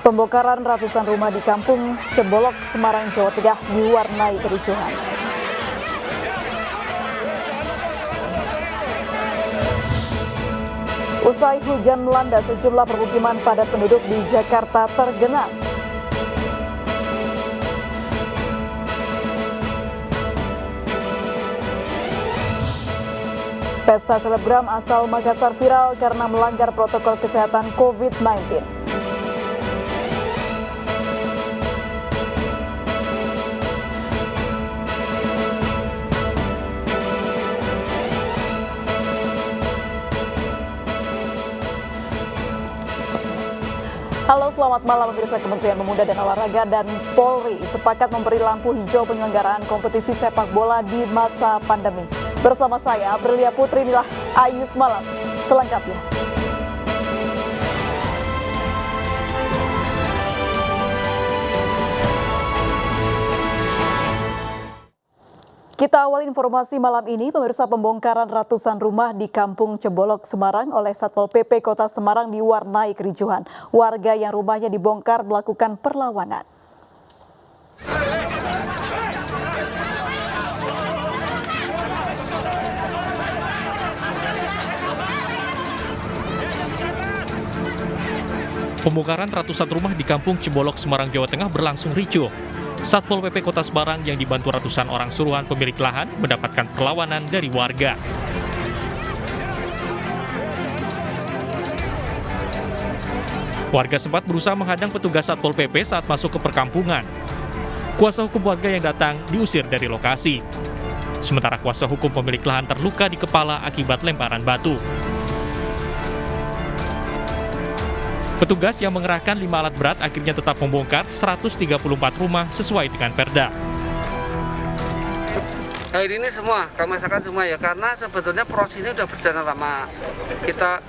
Pembongkaran ratusan rumah di Kampung Cebolok, Semarang, Jawa Tengah diwarnai kericuhan. Usai hujan melanda, sejumlah permukiman padat penduduk di Jakarta tergenang. Pesta selebgram asal Makassar viral karena melanggar protokol kesehatan COVID-19. Halo, selamat malam pemirsa. Kementerian Pemuda dan Olahraga dan Polri sepakat memberi lampu hijau penyelenggaraan kompetisi sepak bola di masa pandemi. Bersama saya, Aprilia Putri, inilah Ayus Malam selengkapnya. Kita awal informasi malam ini, pemirsa. Pembongkaran ratusan rumah di Kampung Cebolok, Semarang oleh Satpol PP Kota Semarang diwarnai kericuhan. Warga yang rumahnya dibongkar melakukan perlawanan. Pembongkaran ratusan rumah di Kampung Cebolok, Semarang, Jawa Tengah berlangsung ricuh. Satpol PP Kota Semarang yang dibantu ratusan orang suruhan pemilik lahan mendapatkan perlawanan dari warga. Warga sempat berusaha menghadang petugas Satpol PP saat masuk ke perkampungan. Kuasa hukum warga yang datang diusir dari lokasi. Sementara kuasa hukum pemilik lahan terluka di kepala akibat lemparan batu. Petugas yang mengerahkan 5 alat berat akhirnya tetap membongkar 134 rumah sesuai dengan Perda. Hari ini semua, kami rasakan semua ya, karena sebetulnya proses ini sudah berjalan lama. Kita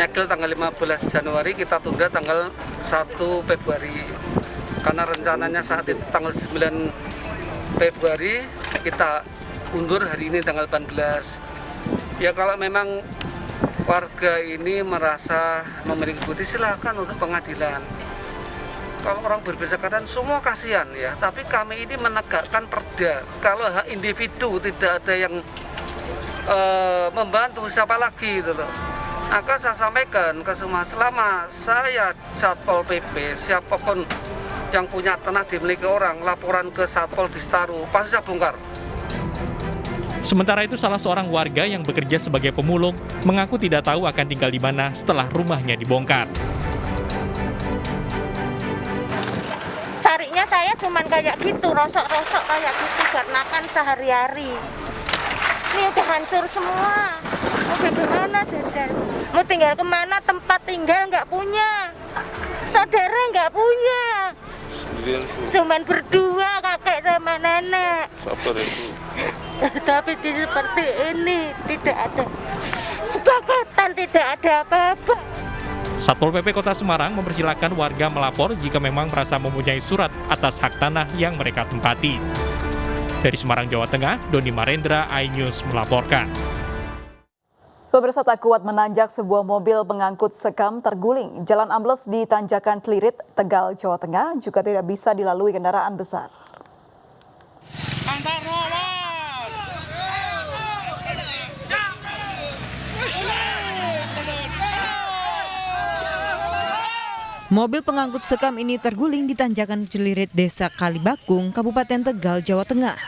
nyegel tanggal 15 Januari, kita tunda tanggal 1 Februari. Karena rencananya saat itu tanggal 9 Februari, kita undur hari ini tanggal 18. Ya kalau memang warga ini merasa memiliki bukti, silakan untuk pengadilan. Kalau orang berbeda kata semua kasihan ya, tapi kami ini menegakkan perda. Kalau hak individu tidak ada yang membantu, siapa lagi gitu loh. Maka saya sampaikan ke semua, selama saya Satpol PP, siapapun yang punya tanah dimiliki orang, laporan ke Satpol Distaru, pasti saya bongkar. Sementara itu, salah seorang warga yang bekerja sebagai pemulung mengaku tidak tahu akan tinggal di mana setelah rumahnya dibongkar. Carinya saya cuman kayak gitu, rosok-rosok kayak gitu buat makan sehari-hari. Ini udah hancur semua. Mau bagaimana jajan? Mau tinggal kemana? Tempat tinggal nggak punya. Saudara nggak punya. Cuman berdua, kakek sama nenek. Sabar itu. Tapi seperti ini tidak ada sepakatan, tidak ada apa-apa. Satpol PP Kota Semarang mempersilahkan warga melapor jika memang merasa mempunyai surat atas hak tanah yang mereka tempati. Dari Semarang, Jawa Tengah, Doni Marendra, iNews melaporkan. Pemirsa, tak kuat menanjak, sebuah mobil pengangkut sekam terguling. Jalan ambles di Tanjakan Celirit, Tegal, Jawa Tengah juga tidak bisa dilalui kendaraan besar. Mobil pengangkut sekam ini terguling di Tanjakan Celirit, Desa Kalibakung, Kabupaten Tegal, Jawa Tengah.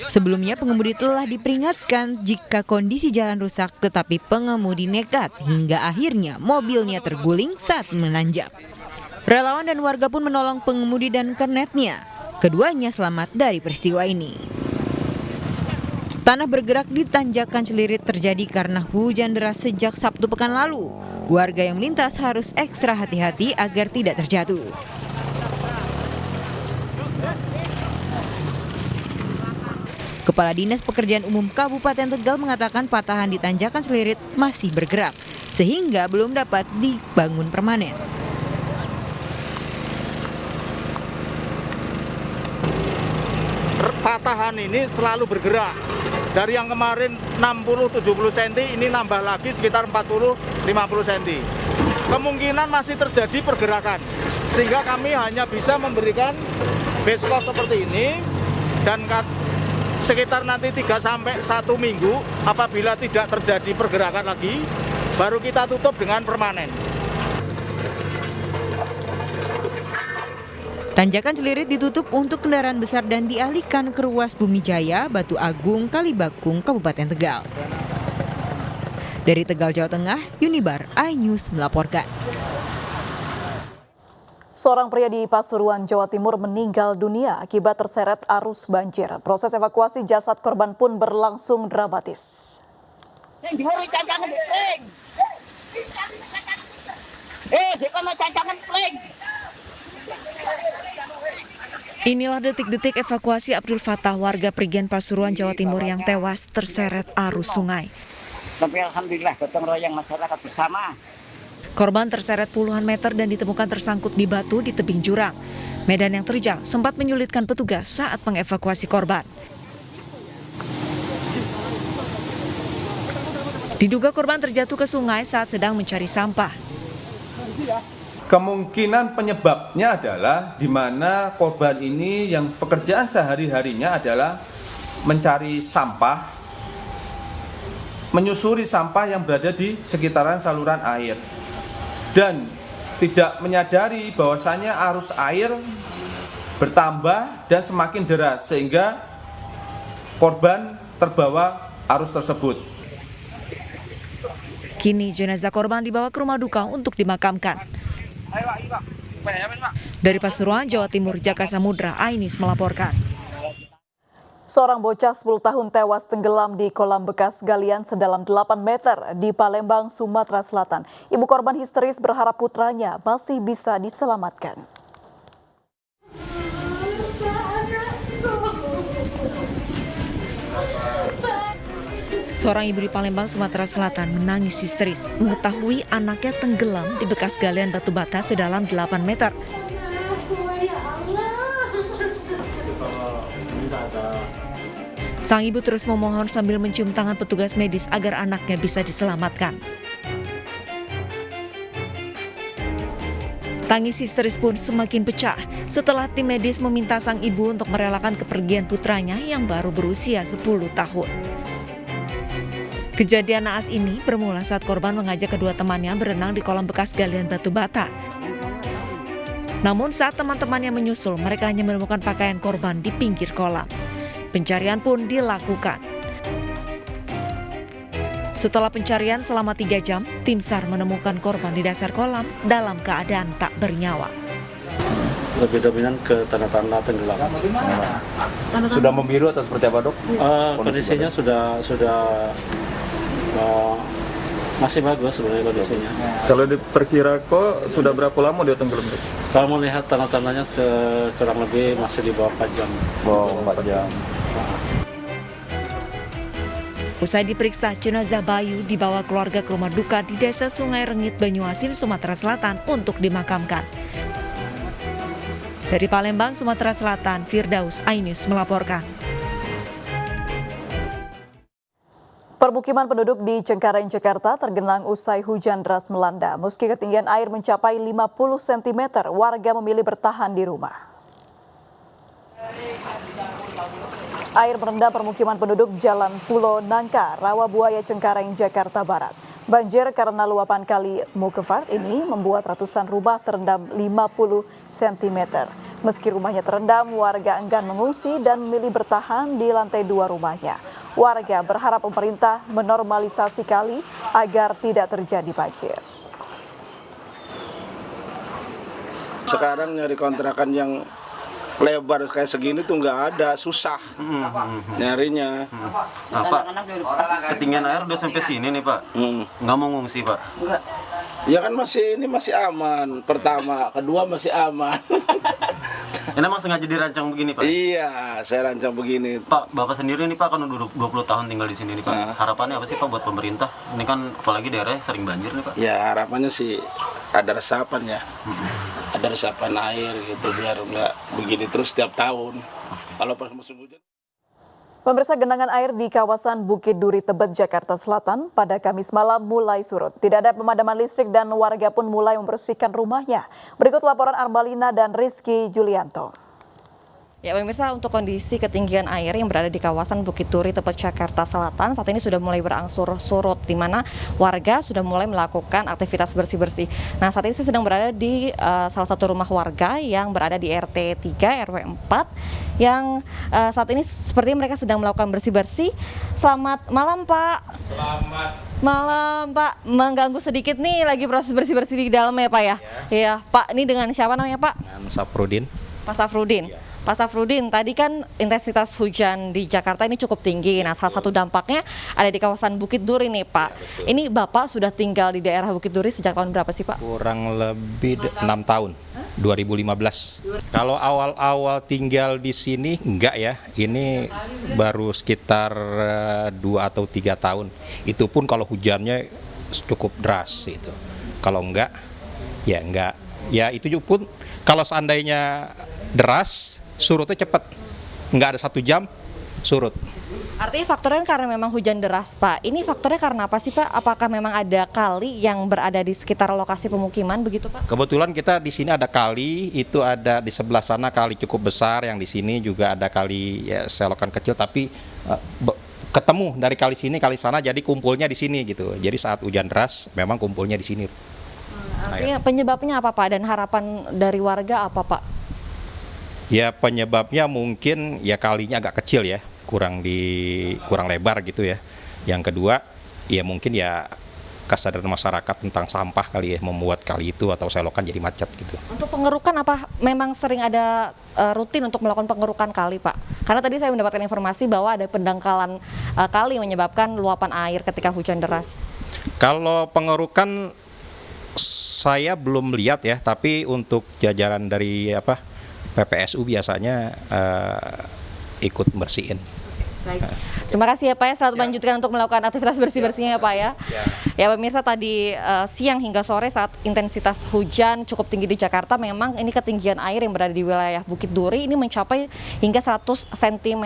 Sebelumnya pengemudi telah diperingatkan jika kondisi jalan rusak, tetapi pengemudi nekat hingga akhirnya mobilnya terguling saat menanjak. Relawan dan warga pun menolong pengemudi dan kernetnya. Keduanya selamat dari peristiwa ini. Tanah bergerak di Tanjakan Celirit terjadi karena hujan deras sejak Sabtu pekan lalu. Warga yang melintas harus ekstra hati-hati agar tidak terjatuh. Kepala Dinas Pekerjaan Umum Kabupaten Tegal mengatakan patahan di Tanjakan Celirit masih bergerak, sehingga belum dapat dibangun permanen. Patahan ini selalu bergerak. Dari yang kemarin 60-70 cm, ini nambah lagi sekitar 40-50 cm. kemungkinan masih terjadi pergerakan. Sehingga kami hanya bisa memberikan base course seperti ini dan sekitar nanti 3 sampai 1 minggu apabila tidak terjadi pergerakan lagi, baru kita tutup dengan permanen. Tanjakan Celirit ditutup untuk kendaraan besar dan dialihkan ke ruas Bumi Jaya, Batu Agung, Kalibakung, Kabupaten Tegal. Dari Tegal, Jawa Tengah, Unibar iNews melaporkan. Seorang pria di Pasuruan, Jawa Timur meninggal dunia akibat terseret arus banjir. Proses evakuasi jasad korban pun berlangsung dramatis. Inilah detik-detik evakuasi Abdul Fatah, warga Prigen Pasuruan, Jawa Timur yang tewas terseret arus sungai. Tapi alhamdulillah gotong royong masyarakat bersama. Korban terseret puluhan meter dan ditemukan tersangkut di batu di tebing jurang. Medan yang terjal sempat menyulitkan petugas saat mengevakuasi korban. Diduga korban terjatuh ke sungai saat sedang mencari sampah. Kemungkinan penyebabnya adalah di mana korban ini yang pekerjaan sehari-harinya adalah mencari sampah, menyusuri sampah yang berada di sekitaran saluran air, dan tidak menyadari bahwasanya arus air bertambah dan semakin deras sehingga korban terbawa arus tersebut. Kini jenazah korban dibawa ke rumah duka untuk dimakamkan. Dari Pasuruan, Jawa Timur, Jaka Samudra, iNews melaporkan. Seorang bocah 10 tahun tewas tenggelam di kolam bekas galian sedalam 8 meter di Palembang, Sumatera Selatan. Ibu korban histeris berharap putranya masih bisa diselamatkan. Seorang ibu di Palembang, Sumatera Selatan menangis histeris mengetahui anaknya tenggelam di bekas galian batu bata sedalam 8 meter. Sang ibu terus memohon sambil mencium tangan petugas medis agar anaknya bisa diselamatkan. Tangis histeris pun semakin pecah setelah tim medis meminta sang ibu untuk merelakan kepergian putranya yang baru berusia 10 tahun. Kejadian naas ini bermula saat korban mengajak kedua temannya berenang di kolam bekas galian batu bata. Namun saat teman-temannya menyusul, mereka hanya menemukan pakaian korban di pinggir kolam. Pencarian pun dilakukan. Setelah pencarian selama 3 jam, tim SAR menemukan korban di dasar kolam dalam keadaan tak bernyawa. Lebih dominan ke tanda-tanda tenggelam. Sudah membiru atau seperti apa, Dok? Kondisinya sudah masih bagus sebenarnya kondisinya. Kalau diperkirakan sudah berapa lama dia tenggelam? Kalau melihat tanda-tandanya kurang lebih masih di bawah 4 jam. Oh, 4 jam. Usai diperiksa, jenazah Bayu dibawa keluarga ke rumah duka di Desa Sungai Rengit, Banyuasin, Sumatera Selatan untuk dimakamkan. Dari Palembang, Sumatera Selatan, Firdaus, iNews melaporkan. Permukiman penduduk di Cengkareng, Jakarta tergenang usai hujan deras melanda. Meski ketinggian air mencapai 50 cm, warga memilih bertahan di rumah. Air merendam permukiman penduduk Jalan Pulau Nangka, Rawabuaya, Cengkareng, Jakarta Barat. Banjir karena luapan kali Mukefart ini membuat ratusan rumah terendam 50 cm. Meski rumahnya terendam, warga enggan mengungsi dan memilih bertahan di lantai 2 rumahnya. Warga berharap pemerintah menormalisasi kali agar tidak terjadi banjir. Sekarang nyari kontrakan yang lebar kayak segini tuh nggak ada, susah nyarinya. Nah, Pak, ketinggian air udah sampai sini nih, Pak. Nggak mau ngungsi, Pak? Enggak. Ya kan ini masih aman. Pertama, kedua masih aman. Ini emang sengaja dirancang begini, Pak? Iya, saya rancang begini. Pak, Bapak sendiri nih, Pak, kan udah 20 tahun tinggal di sini nih, Pak. Harapannya apa sih, Pak, buat pemerintah? Ini kan apalagi daerahnya sering banjir nih, Pak. Ya, harapannya sih ada resapan ya. Ada resapan air gitu biar nggak begini terus setiap tahun. Kalau pas musim hujan. Pemirsa, genangan air di kawasan Bukit Duri, Tebet, Jakarta Selatan pada Kamis malam mulai surut. Tidak ada pemadaman listrik dan warga pun mulai membersihkan rumahnya. Berikut laporan Arbalina dan Rizky Julianto. Ya pemirsa, untuk kondisi ketinggian air yang berada di kawasan Bukit Duri, Tebet, Jakarta Selatan saat ini sudah mulai berangsur surut, di mana warga sudah mulai melakukan aktivitas bersih-bersih. Nah, saat ini saya sedang berada di salah satu rumah warga yang berada di RT 3 RW 4 yang saat ini sepertinya mereka sedang melakukan bersih-bersih. Selamat malam, Pak. Selamat malam, Pak. Mengganggu sedikit nih, lagi proses bersih-bersih di dalam ya, Pak ya? Iya, Pak. Ini dengan siapa namanya, Pak? Dengan Safrudin. Pak Safrudin. Ya. Pak Safrudin, tadi kan intensitas hujan di Jakarta ini cukup tinggi. Nah, salah satu dampaknya ada di kawasan Bukit Duri nih, Pak. Ya, ini Bapak sudah tinggal di daerah Bukit Duri sejak tahun berapa sih, Pak? Kurang lebih 6 tahun, 2015. Kalau awal-awal tinggal di sini, enggak ya. Ini baru sekitar 2 atau 3 tahun. Itu pun kalau hujannya cukup deras itu. Kalau enggak, ya enggak. Ya itu pun kalau seandainya deras, surutnya cepat, nggak ada 1 jam surut. Artinya faktornya karena memang hujan deras, Pak. Ini faktornya karena apa sih, Pak? Apakah memang ada kali yang berada di sekitar lokasi pemukiman begitu, Pak? Kebetulan kita di sini ada kali, itu ada di sebelah sana kali cukup besar, yang di sini juga ada kali ya, selokan kecil, tapi ketemu dari kali sini kali sana, jadi kumpulnya di sini gitu. Jadi saat hujan deras memang kumpulnya di sini. Artinya penyebabnya apa, Pak? Dan harapan dari warga apa, Pak? Ya penyebabnya mungkin ya kalinya agak kecil ya, kurang lebar gitu ya. Yang kedua ya mungkin ya kesadaran masyarakat tentang sampah kali ya, membuat kali itu atau selokan jadi macet gitu. Untuk pengerukan apa memang sering ada rutin untuk melakukan pengerukan kali, Pak? Karena tadi saya mendapatkan informasi bahwa ada pendangkalan kali yang menyebabkan luapan air ketika hujan deras. Kalau pengerukan saya belum lihat ya, tapi untuk jajaran dari PPSU biasanya ikut bersihin. Baik. Terima kasih ya Pak ya, selamat melanjutkan untuk melakukan aktivitas bersih-bersihnya ya Pak ya. Ya pemirsa, tadi siang hingga sore saat intensitas hujan cukup tinggi di Jakarta, memang ini ketinggian air yang berada di wilayah Bukit Duri ini mencapai hingga 100 cm.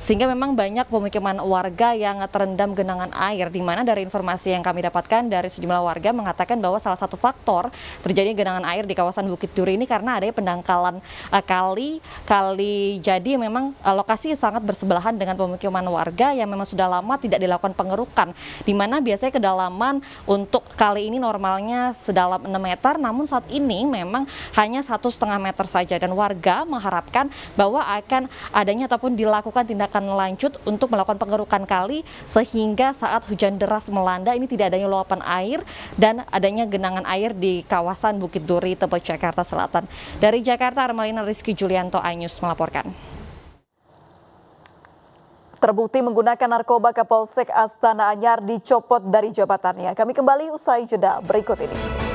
Sehingga memang banyak pemukiman warga yang terendam genangan air, di mana dari informasi yang kami dapatkan dari sejumlah warga mengatakan bahwa salah satu faktor terjadinya genangan air di kawasan Bukit Duri ini karena adanya pendangkalan kali jadi memang lokasi sangat bersebelahan dengan pemukiman warga yang memang sudah lama tidak dilakukan pengerukan, di mana biasanya kedalaman untuk kali ini normalnya sedalam 6 meter, namun saat ini memang hanya 1,5 meter saja, dan warga mengharapkan bahwa akan adanya ataupun dilakukan tindakan lanjut untuk melakukan pengerukan kali sehingga saat hujan deras melanda ini tidak adanya luapan air dan adanya genangan air di kawasan Bukit Duri, Tebet, Jakarta Selatan. Dari Jakarta, Arbalina, Rizky Julianto, iNews melaporkan. Terbukti menggunakan narkoba, Kapolsek Astana Anyar dicopot dari jabatannya. Kami kembali usai jeda berikut ini.